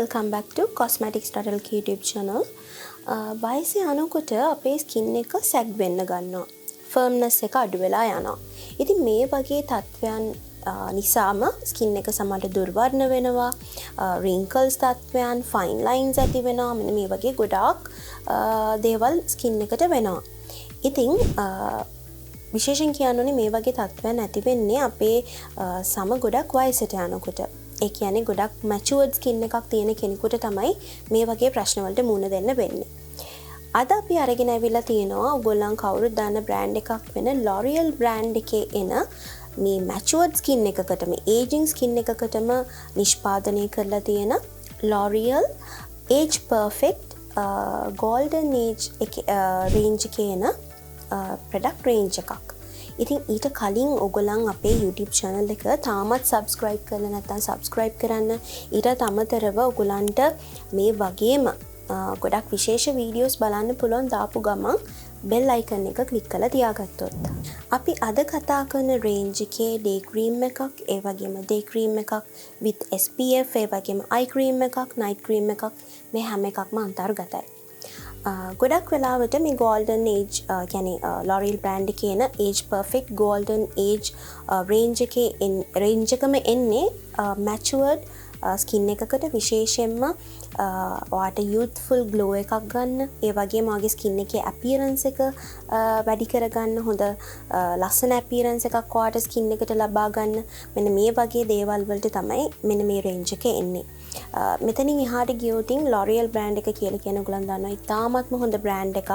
welcome back to cosmetics.lk YouTube channel. වයස යනකොට අපේ ස්කින් එක සැග් වෙන්න ගන්නවා. ෆර්ම්නස් එක අඩු වෙලා යනවා. ඉතින් මේ වගේ තත්ත්වයන් නිසාම ස්කින් එක සමහරට දුර්වර්ණ වෙනවා, wrinkles තත්ත්වයන්, fine lines ඇති වෙනවා. මෙන්න මේ වගේ ගොඩාක් දේවල් ස්කින් එකට වෙනවා. ඉතින් විශේෂයෙන් කියන්න ඕනේ මේ වගේ තත්ත්වයන් ඇති වෙන්නේ අපේ සම ගොඩක් වයසට යනකොට. ඒ කියන්නේ ගොඩක් මැචුවර්ඩ් ස්කින් එකක් තියෙන කෙනෙකුට තමයි මේ වගේ ප්‍රශ්න වලට මුහුණ දෙන්න වෙන්නේ. අද අපි අරගෙන ඇවිල්ලා තියෙනවා ඔයගොල්ලන් කවුරුත් දන්න බ්‍රෑන්ඩ් එකක් වෙන L'Oreal බ්‍රෑන්ඩ් එකේ එන මේ මැචුවර්ඩ් ස්කින් එකකටම ඒජින් ස්කින් එකකටම නිෂ්පාදනය කරලා තියෙන L'Oreal Age Perfect Golden Age range එකේ එන product range එකක්. ඉතින් ඊට කලින් ඔයගොල්ලන් අපේ YouTube channel එක තාමත් subscribe කරලා නැත්නම් subscribe කරන්න. ඊටත් අමතරව ඔයගොල්ලන්ට මේ වගේම ගොඩක් විශේෂ videos බලන්න පුළුවන් දාපු ගමන් bell icon එක click කරලා තියාගත්තොත්. අපි අද කතා කරන range එකේ day cream එකක්, ඒ වගේම day cream එකක් with SPF, ඒ වගේම eye cream එකක්, night cream එකක්, මේ හැම එකක්ම අන්තර්ගතයි. ගොඩක් වෙලාවට මේ Golden Age කියන්නේ L'Oreal brand එකේ එන Age Perfect Golden Age range එකම එන්නේ matured skin එකකට, විශේෂයෙන්ම ඔයාට youthful glow එකක් ගන්න, ඒ වගේම ඔයාගේ skin එකේ appearance එක වැඩි කරගන්න, හොඳ ලස්සන appearance එකක් ඔයාට skin එකට ලබා ගන්න, මෙන්න මේ වගේ දේවල් වලට තමයි මෙන්න මේ range එක එන්නේ. මෙතනින් එහාට ගියොතින් L'Oreal brand එක කියලා කියන ඔයගොල්ලන් දන්නවා ඉතාමත්ම හොඳ brand එකක්.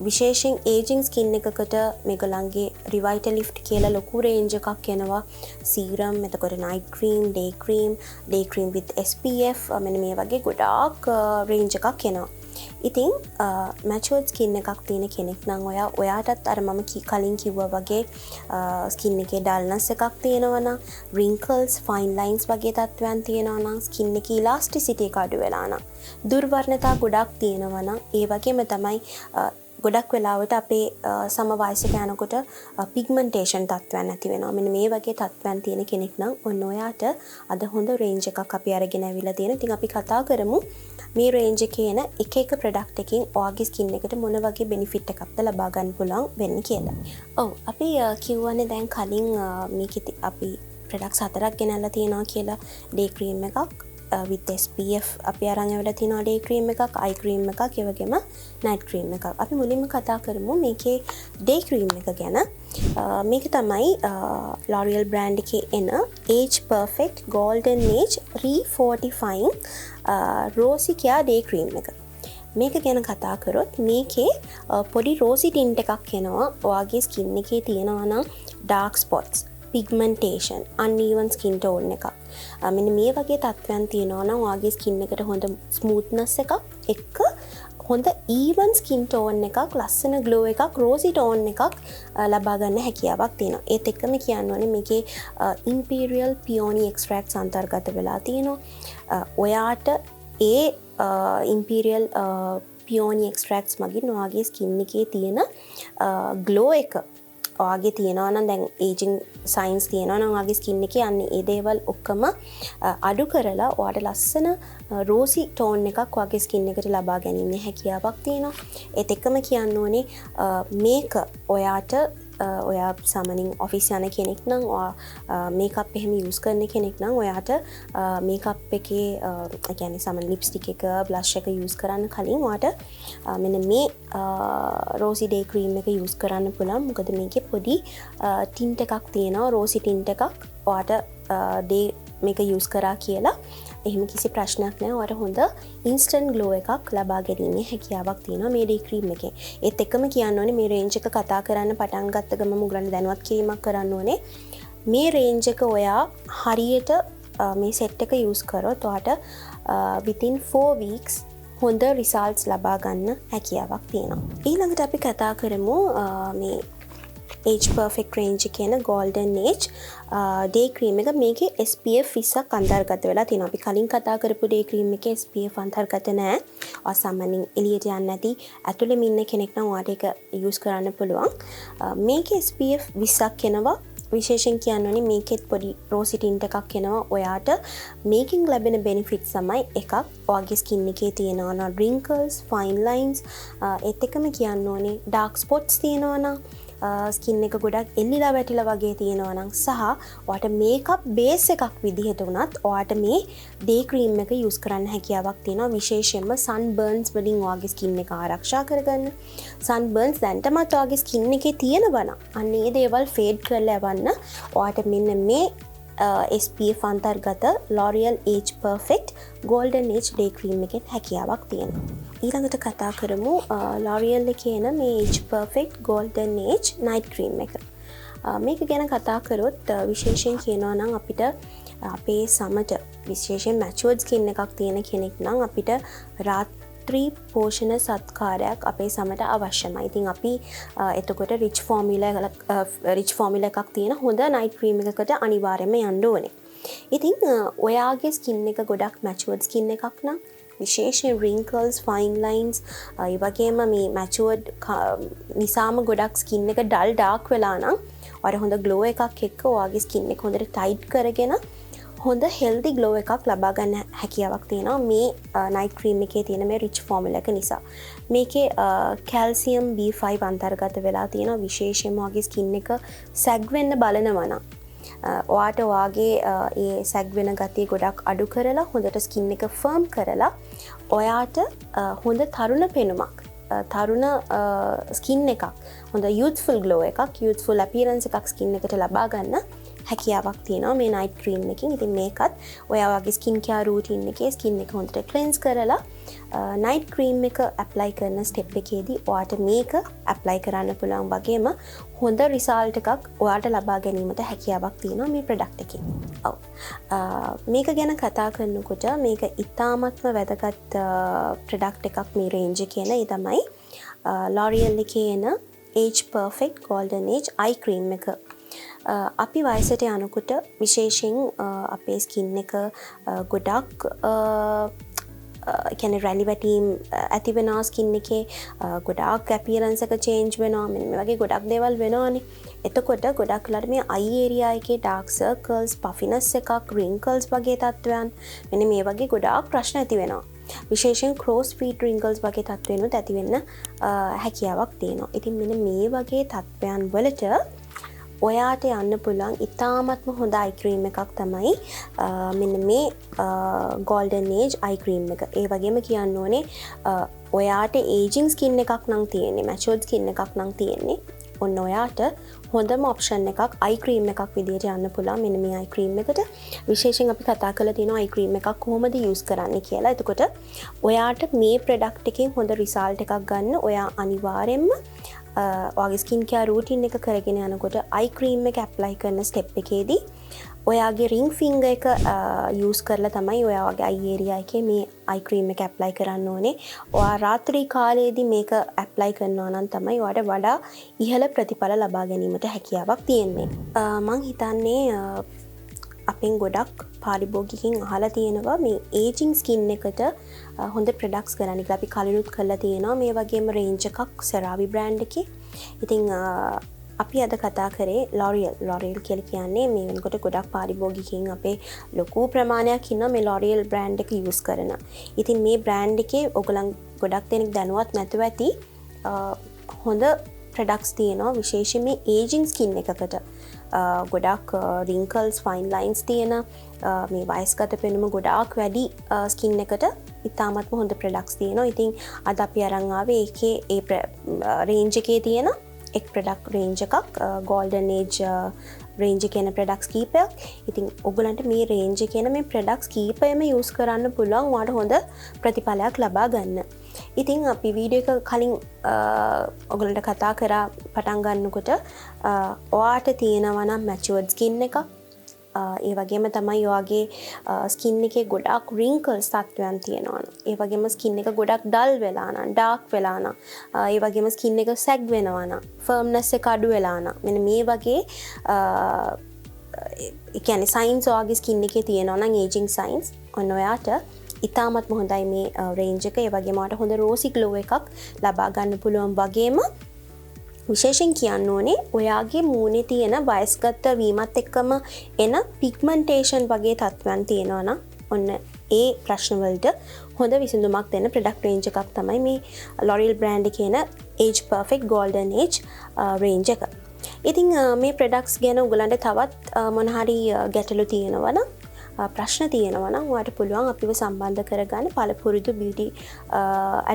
විශේෂයෙන් ඒජින් ස්කින් එකකට මේගොල්ලන්ගේ Revitalift කියලා ලොකු range එකක් එනවා. serum, එතකොට night cream, day cream with SPF, මෙන්න මේ වගේ ගොඩාක් range එකක් එනවා. ඉතින් matured skin එකක් තියෙන කෙනෙක් නම් ඔයාටත් අර මම කලින් කිව්වා වගේ skin එකේ dullness එකක් තියෙනවා නම්, wrinkles, fine lines වගේ තත්ත්වයන් තියෙනවා නම්, skin එකේ elasticity එක අඩු වෙලා නම්, දුර්වර්ණතා ගොඩක් තියෙනවා නම්, ඒ වගේම තමයි ගොඩක් වෙලාවට අපේ සම වයසට යනකොට pigmentation තත්ත්වයන් ඇති වෙනවා. මෙන්න මේ වගේ තත්ත්වයන් තියෙන කෙනෙක් නම් ඔන්න ඔයාට අද හොඳ range එකක් අපි අරගෙන ඇවිල්ලා තියෙනවා. ඉතින් අපි කතා කරමු මේ range එකේ එන එක එක product එකකින් ඔයාගේ skin එකට මොන වගේ benefit එකක්ද ලබා ගන්න පුළුවන් වෙන්නේ කියලා. ඔව්, අපි කියවනේ දැන් කලින් මේකේ අපි products 4ක් ගෙනල්ලා තියෙනවා කියලා. day cream එකක් with SPF අපි අරන් ඇවිල්ලා තියෙනවා, day cream එකක්, eye cream එකක්, ඒ වගේම night cream එකක්. අපි මුලින්ම කතා කරමු මේකේ day cream එක ගැන. මේක තමයි L'Oreal brand එකේ එන Age Perfect Golden Age Re-Fortifying Rosy Care Day Cream එක. මේක ගැන කතා කරොත් මේකේ පොඩි රෝසි ටින්ට් එකක් එනවා. ඔයාගේ ස්කින් එකේ තියෙනවා නම් dark spots, pigmentation, uneven skin tone එකක්. මෙන්න මේ වගේ තත්ත්වයන් තියෙනවා නම් ඔයාගේ skin එකට හොඳ smoothness එකක් එක්ක හොඳ even skin tone එකක්, ලස්සන glow එකක්, rosy tone එකක් ලබා ගන්න හැකියාවක් තියෙනවා. ඒත් එක්කම කියන්න ඕනේ මේකේ Imperial Peony extracts අන්තර්ගත වෙලා තියෙනවා. ඔයාට ඒ Imperial Peony extracts මගින් ඔයාගේ skin එකේ තියෙන glow එක ඔයාගේ තියෙනවා නම්, දැන් ඒජින් සයින්ස් තියෙනවා නම් ඔයාගේ ස්කින් එකේ යන්නේ ඒ දේවල් ඔක්කොම අඩු කරලා ඔයාට ලස්සන රෝසි ටෝන් එකක් ඔයාගේ ස්කින් එකට ලබා ගැනීමේ හැකියාවක් තියෙනවා. ඒත් එක්කම කියන්න ඕනේ මේක ඔයාට ඔයා සාමාන්‍යයෙන් ඔෆිස් යන කෙනෙක් නම්, මේකප් එහෙම යූස් කරන කෙනෙක් නම් ඔයාට මේකප් එකේ ඒ කියන්නේ සාමාන්‍ය ලිප්ස්ටික් එක, බ්ලෂ් එක යූස් කරන්න කලින් ඔයාට මෙන්න මේ රෝසි ඩේ ක්‍රීම් එක යූස් කරන්න පුළුවන්. මොකද මේකේ පොඩි ටින්ට් එකක් තියෙනවා, රෝසි ටින්ට් එකක්. ඔයාට ඩේ මේක යූස් කරා කියලා එහෙම කිසි ප්‍රශ්නයක් නැහැ. ඔයාට හොඳ instant glow එකක් ලබා ගැනීමේ හැකියාවක් තියෙනවා මේ day cream එකේ. ඒත් එකම කියන්න ඕනේ මේ range එක කතා කරන්න පටන් ගත්ත ගමන් මුගලන් දැනුවත් කිරීමක් කරන්න ඕනේ. මේ range එක ඔයා හරියට මේ set එක use කරොත් ඔයාට within 4 weeks හොඳ results ලබා ගන්න හැකියාවක් තියෙනවා. ඊළඟට අපි කතා කරමු මේ Age Perfect range කියන Golden Age day cream එක. මේකේ SPF 20ක් අන්තර්ගත වෙලා තියෙනවා. අපි කලින් කතා කරපු day cream එකේ SPF අන්තර්ගත නැහැ. ඔයා සාමාන්‍යයෙන් එළියට යන්නේ නැති ඇතුළෙම ඉන්න කෙනෙක් නම් ඔයාට ඒක use කරන්න පුළුවන්. මේකේ SPF 20ක් එනවා විශේෂයෙන් කියන්න ඕනේ මේකෙත් පොඩි රෝසි ටින්ට් එකක් එනවා. ඔයාට මේකෙන් ලැබෙන බෙනිෆිට්ස් තමයි එකක් ඔයාගේ ස්කින් එකේ තියෙනවා නම් wrinkles, fine lines, ඒත් එකම කියන්න ඕනේ dark spots තියෙනවා නම් ස්කින් එක ගොඩක් එල්ලිලා වැටිලා වගේ තියෙනවා නම් සහ ඔයාට මේකප් බේස් එකක් විදිහට උනත් ඔයාට මේ ඩේ ක්‍රීම් එක යූස් කරන්න හැකියාවක් තියෙනවා. විශේෂයෙන්ම සන්බර්න්ස් වලින් ඔයාගේ ස්කින් එක ආරක්ෂා කරගන්න. සන්බර්න්ස් දැන්ටමත් ඔයාගේ ස්කින් එකේ තියෙනවා නම් අන්න ඒ දේවල් ෆේඩ් කරලා යවන්න ඔයාට මෙන්න මේ SPF අන්තර්ගත L'Oreal Age Perfect Golden Age Day Cream එකෙන් හැකියාවක් තියෙනවා. ඊළඟට කතා කරමු L'Oreal එකේ එන මේ Age Perfect Golden Age Night Cream එක. මේක ගැන කතා කරොත් විශේෂයෙන් කියනවා නම් අපිට අපේ සමට විශේෂයෙන් matured skin එකක් තියෙන කෙනෙක් නම් අපිට රාත්‍රී පෝෂණ සත්කාරයක් අපේ සමට අවශ්‍යමයි. ඉතින් අපි එතකොට rich formula එකක් තියෙන හොඳ night cream එකකට අනිවාර්යයෙන්ම යන්න ඕනේ. ඉතින් ඔයාගේ ස්කින් එක ගොඩක් matured skin එකක් නම් විශේෂයෙන් wrinkles, fine lines, ඒ වගේම මේ matured නිසාම ගොඩක් ස්කින් එක dull dark වෙලා නම් ඔයාලා හොඳ glow එකක් එක්ක ඔයාගේ ස්කින් එක හොඳට tight කරගෙන හොඳ healthy glow එකක් ලබා ගන්න හැකියාවක් තියෙනවා මේ night cream එකේ තියෙන මේ rich formula එක නිසා. මේකේ calcium B5 අන්තර්ගත වෙලා තියෙනවා. විශේෂයෙන්ම ඔයාගේ ස්කින් එක sag වෙන්න බලනවා නම් ඔයාට ඔයාගේ ඒ සැග් වෙන ගතිය ගොඩක් අඩු කරලා හොඳට ස්කින් එක ෆර්ම් කරලා ඔයාට හොඳ තරුණ පෙනුමක් තරුණ ස්කින් එකක් හොඳ youthful glow එකක් youthful appearance එකක් ස්කින් එකට ලබා ගන්න හැකියාවක් තියෙනවා මේ night cream එකකින්. ඉතින් මේකත් ඔයාගේ ස්කින් කෙයාර් රූටින් එකේ ස්කින් එක හොඳට ක්ලෙන්ස් කරලා night cream එක ඇප්ලයි කරන ස්ටෙප් එකේදී ඔයාට මේක ඇප්ලයි කරන්න පුළුවන් වගේම හොඳ රිසල්ට් එකක් ඔයාට ලබා ගැනීමට හැකියාවක් තියෙනවා මේ ප්‍රොඩක්ට් එකෙන්. ඔව්. මේක ගැන කතා කරනකොට මේක ඉතාමත්ම වැදගත් ප්‍රොඩක්ට් එකක් මේ රේන්ජ් එකේ නේ තමයි L'Oreal එකේ එන Age Perfect Golden Age Eye Cream එක. අපි වයසට යනකොට විශේෂයෙන් අපේ ස්කින් එක ගොඩක් කියන්නේ රැලි වැටීම් ඇති වෙනවා ස්කින් එකේ ගොඩක් අපියරන්ස් එක චේන්ජ් වෙනවා මෙන්න මේ වගේ ගොඩක් දේවල් වෙනවානේ. එතකොට ගොඩක් වෙලාවට මේ eye area එකේ dark circles, puffiness එකක්, wrinkles වගේ තත්ත්වයන් මෙන්න මේ වගේ ගොඩාක් ප්‍රශ්න ඇති වෙනවා. විශේෂයෙන් crow's feet wrinkles වගේ තත්ත්වෙනුත් ඇති වෙන්න හැකියාවක් තියෙනවා. ඉතින් මෙන්න මේ වගේ තත්ත්වයන් වලට ඔයාට යන්න පුළුවන් ඉතාමත්ම හොඳ eye cream එකක් තමයි මෙන්න මේ golden age eye cream එක. ඒ වගේම කියන්න ඕනේ ඔයාට aging skin එකක් නම් තියෙන්නේ, matured skin එකක් නම් තියෙන්නේ. ඔන්න ඔයාට හොඳම ඔප්ෂන් එකක් eye cream එකක් විදිහට යන්න පුළුවන් මෙන්න මේ eye cream එකට. විශේෂයෙන් අපි කතා කරලා තියෙනවා eye cream එකක් කොහොමද use කරන්නේ කියලා. එතකොට ඔයාට මේ product එකෙන් හොඳ result එකක් ගන්න ඔයා අනිවාර්යෙන්ම ඔයාගේ ස්කින් කෙයාර් රූටින් එක කරගෙන යනකොට eye cream එක ඇප්ලයි කරන ස්ටෙප් එකේදී ඔයාගේ ring finger එක යූස් කරලා තමයි ඔයාගේ eye area එකේ මේ eye cream එක ඇප්ලයි කරන්න ඕනේ. ඔයා රාත්‍රී කාලයේදී මේක ඇප්ලයි කරනවා නම් තමයි ඔයාට වඩා ඉහළ ප්‍රතිඵල ලබා ගැනීමට හැකියාවක් තියෙන්නේ. මං හිතන්නේ අපෙන් ගොඩක් පාරිභෝගිකින් අහලා තියෙනවා මේ ඒජිං ස්කින් එකට හොඳ ප්‍රොඩක්ට්ස් කරන්න. ඒක අපි කලිනුත් කරලා තියෙනවා මේ වගේම රේන්ජ් එකක් CeraVe බ්‍රෑන්ඩ් එකේ. ඉතින් අපි අද කතා කරේ L'Oreal කියලා කියන්නේ මේ වෙනකොට ගොඩක් පාරිභෝගිකින් අපේ ලොකු ප්‍රමාණයක් ඉන්නවා මේ L'Oreal බ්‍රෑන්ඩ් එක යූස් කරන. ඉතින් මේ බ්‍රෑන්ඩ් එකේ ඔයගොල්ලන් ගොඩක් දෙනෙක් දැනුවත් නැතුව ඇති හොඳ ප්‍රොඩක්ට්ස් තියෙනවා විශේෂයෙන් මේ ඒජිං ස්කින් එකකට. ගොඩක් wrinkles, fine lines තියෙන මේ වයස්ගත පෙනුම ගොඩාක් වැඩි ස්කින් එකට ඉතාමත්ම හොඳ ප්‍රොඩක්ට්ස් තියෙනවා. ඉතින් අද අපි අරන් ආවේ ඒකේ ඒ රේන්ජ් එකේ තියෙන එක් ප්‍රොඩක්ට් රේන්ජ් එකක් golden age රේන්ජ් එකේ එන ප්‍රොඩක්ට්ස් කීපයක්. ඉතින් ඔයගලන්ට මේ රේන්ජ් එකේ එන මේ ප්‍රොඩක්ට්ස් කීපයම යූස් කරන්න පුළුවන් ඔයාලට හොඳ ප්‍රතිඵලයක් ලබා ගන්න. ඉතින් අපි වීඩියෝ එක කලින් ඔයගලන්ට කතා කරා පටන් ගන්නකොට ඔයාට තියෙනවා නම් matured skin එකක් ඒ වගේම තමයි ඔයාගේ ස්කින් එකේ ගොඩක් wrinkles තත්ත්වයන් තියෙනවා. ඒ වගේම ස්කින් එක ගොඩක් dull වෙලා නම්, dark වෙලා නම්, ඒ වගේම ස්කින් එක sag වෙනවා නම්, firmness එක අඩු වෙලා නම් මෙන්න මේ වගේ ඒ කියන්නේ signs ඔයාගේ ස්කින් එකේ තියෙනවා නම් aging signs ඔන්න ඔයාට ඉතාමත්ම හොඳයි මේ රේන්ජ් එක. ඒ වගේම ඔයාට හොඳ rosy glow එකක් ලබා ගන්න පුළුවන් වගේම විශේෂෙන් කියන්න ඕනේ ඔයාගේ මූණේ තියෙන වයස්ගත වීමත් එක්කම එන පිග්මන්ටේෂන් වගේ තත්ත්වයන් තියෙනවා නම් ඔන්න ඒ ප්‍රශ්නවලට හොඳ විසඳුමක් දෙන ප්‍රොඩක්ට් රේන්ජ් එකක් තමයි මේ L'Oreal brand එකේ කියන Age Perfect Golden Age range එක. ඉතින් මේ ප්‍රොඩක්ට්ස් ගැන ඔයගලන්ට තවත් මොන හරි ගැටලු තියෙනවා නම් ප්‍රශ්න තියෙනවා නම් ඔයාලට පුළුවන් අපිව සම්බන්ධ කරගන්න පළපුරුදු beauty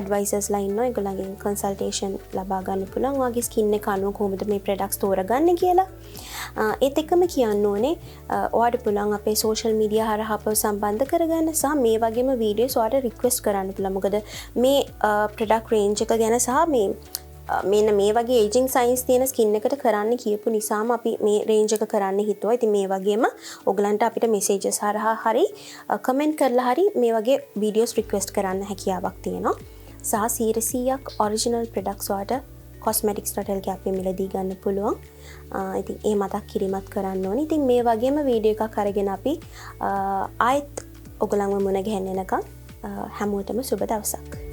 advisors ලා ඉන්නවා. ඒගොල්ලන්ගෙන් consultation ලබා ගන්න පුළුවන්. ඔයාගේ skin එක අනුව කොහොමද මේ products තෝරගන්නේ කියලා. ඒත් එක්කම කියන්න ඕනේ ඔයාලට පුළුවන් අපේ social media හරහා අපව සම්බන්ධ කරගන්න සහ මේ වගේම videos ඔයාලට request කරන්න පුළුවන්. මොකද මේ product range එක ගැන සහ මෙන්න මේ වගේ ඒජිං සයින්ස් තියෙන ස්කින් එකට කරන්න කියපු නිසාම අපි මේ රේන්ජ් එක කරන්න හිතුවා. ඉතින් මේ වගේම ඔයගලන්ට අපිට මෙසේජස් හරහා හරි කමෙන්ට් කරලා හරි මේ වගේ වීඩියෝස් රික්වෙස්ට් කරන්න හැකියාවක් තියෙනවා. සහ 100%ක් ඔරිජිනල් ප්‍රොඩක්ට්ස් වලට cosmetics.lk අපේ මිලදී ගන්න පුළුවන්. ඉතින් ඒ මතක් කිරීමත් කරන්න ඕනේ. ඉතින් මේ වගේම වීඩියෝ එකක් අරගෙන අපි ආයෙත් ඔයගලන්ව මුණ ගැහෙන්න එනකම් හැමෝටම සුබ දවසක්.